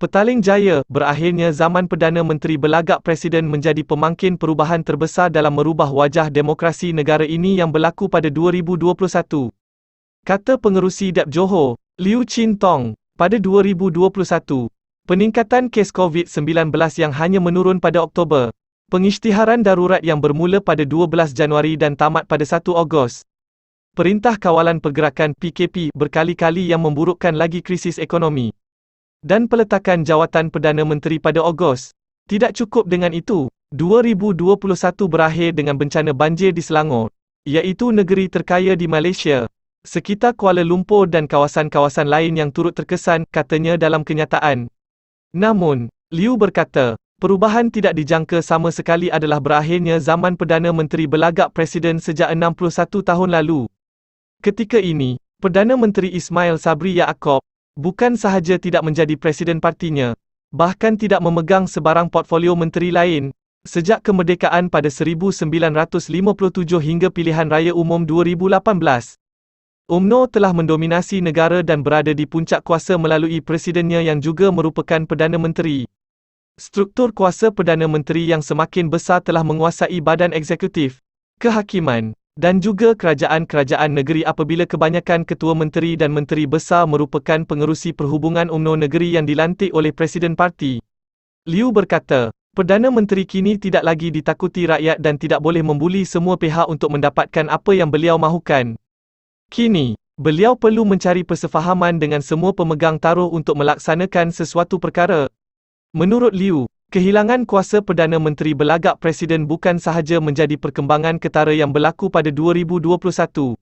Petaling jaya, berakhirnya zaman Perdana Menteri belagak Presiden menjadi pemangkin perubahan terbesar dalam merubah wajah demokrasi negara ini yang berlaku pada 2021. Kata pengerusi DAP Johor, Liu Chin Tong, pada 2021, peningkatan kes COVID-19 yang hanya menurun pada Oktober, pengisytiharan darurat yang bermula pada 12 Januari dan tamat pada 1 Ogos, Perintah Kawalan Pergerakan PKP berkali-kali yang memburukkan lagi krisis ekonomi, dan peletakan jawatan Perdana Menteri pada Ogos. Tidak cukup dengan itu, 2021 berakhir dengan bencana banjir di Selangor, iaitu negeri terkaya di Malaysia, sekitar Kuala Lumpur dan kawasan-kawasan lain yang turut terkesan, katanya dalam kenyataan. Namun, Liu berkata, perubahan tidak dijangka sama sekali adalah berakhirnya zaman Perdana Menteri belagak Presiden sejak 61 tahun lalu. Ketika ini, Perdana Menteri Ismail Sabri Yaakob bukan sahaja tidak menjadi presiden partinya, bahkan tidak memegang sebarang portfolio menteri lain, sejak kemerdekaan pada 1957 hingga pilihan raya umum 2018. UMNO telah mendominasi negara dan berada di puncak kuasa melalui presidennya yang juga merupakan Perdana Menteri. Struktur kuasa Perdana Menteri yang semakin besar telah menguasai badan eksekutif, kehakiman, dan juga kerajaan-kerajaan negeri apabila kebanyakan ketua menteri dan menteri besar merupakan pengerusi perhubungan UMNO negeri yang dilantik oleh Presiden Parti. Liu berkata, Perdana Menteri kini tidak lagi ditakuti rakyat dan tidak boleh membuli semua pihak untuk mendapatkan apa yang beliau mahukan. Kini, beliau perlu mencari persefahaman dengan semua pemegang taruh untuk melaksanakan sesuatu perkara. Menurut Liu, kehilangan kuasa Perdana Menteri belagak Presiden bukan sahaja menjadi perkembangan ketara yang berlaku pada 2021.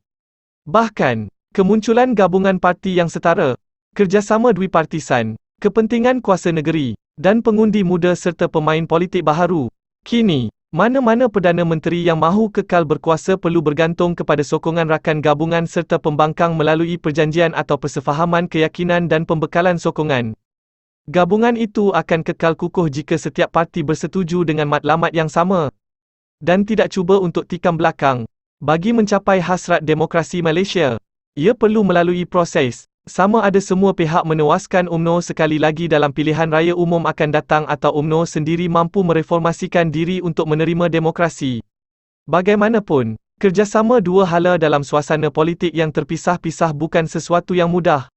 Bahkan, kemunculan gabungan parti yang setara, kerjasama dwi-partisan, kepentingan kuasa negeri, dan pengundi muda serta pemain politik baharu. Kini, mana-mana Perdana Menteri yang mahu kekal berkuasa perlu bergantung kepada sokongan rakan gabungan serta pembangkang melalui perjanjian atau persefahaman keyakinan dan pembekalan sokongan. Gabungan itu akan kekal kukuh jika setiap parti bersetuju dengan matlamat yang sama dan tidak cuba untuk tikam belakang. Bagi mencapai hasrat demokrasi Malaysia, ia perlu melalui proses, sama ada semua pihak menewaskan UMNO sekali lagi dalam pilihan raya umum akan datang atau UMNO sendiri mampu mereformasikan diri untuk menerima demokrasi. Bagaimanapun, kerjasama dua hala dalam suasana politik yang terpisah-pisah bukan sesuatu yang mudah.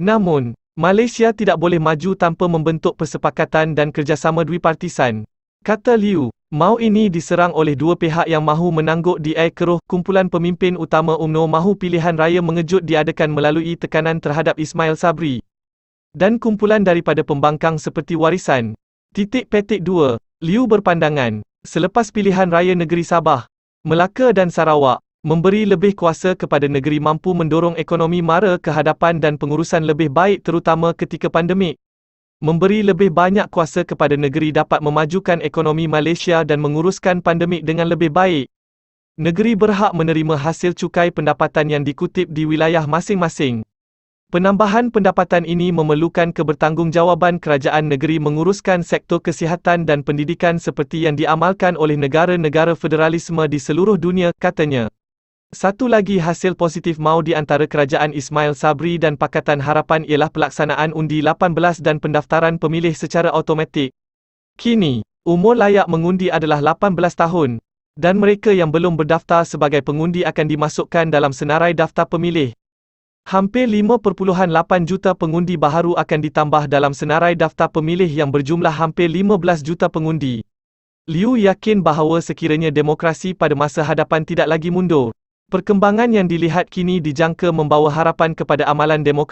Namun, Malaysia tidak boleh maju tanpa membentuk persepakatan dan kerjasama dwi-partisan. Kata Liu, mau ini diserang oleh dua pihak yang mahu menangguk di air keruh. Kumpulan pemimpin utama UMNO mahu pilihan raya mengejut diadakan melalui tekanan terhadap Ismail Sabri. Dan kumpulan daripada pembangkang seperti Warisan. _2, Liu berpandangan, selepas pilihan raya negeri Sabah, Melaka dan Sarawak, memberi lebih kuasa kepada negeri mampu mendorong ekonomi mara ke hadapan dan pengurusan lebih baik terutama ketika pandemik. Memberi lebih banyak kuasa kepada negeri dapat memajukan ekonomi Malaysia dan menguruskan pandemik dengan lebih baik. Negeri berhak menerima hasil cukai pendapatan yang dikutip di wilayah masing-masing. Penambahan pendapatan ini memerlukan kebertanggungjawabban kerajaan negeri menguruskan sektor kesihatan dan pendidikan seperti yang diamalkan oleh negara-negara federalisme di seluruh dunia, katanya. Satu lagi hasil positif mau di antara kerajaan Ismail Sabri dan Pakatan Harapan ialah pelaksanaan undi 18 dan pendaftaran pemilih secara automatik. Kini, umur layak mengundi adalah 18 tahun, dan mereka yang belum berdaftar sebagai pengundi akan dimasukkan dalam senarai daftar pemilih. Hampir 5.8 juta pengundi baharu akan ditambah dalam senarai daftar pemilih yang berjumlah hampir 15 juta pengundi. Liu yakin bahawa sekiranya demokrasi pada masa hadapan tidak lagi mundur, perkembangan yang dilihat kini dijangka membawa harapan kepada amalan demokrasi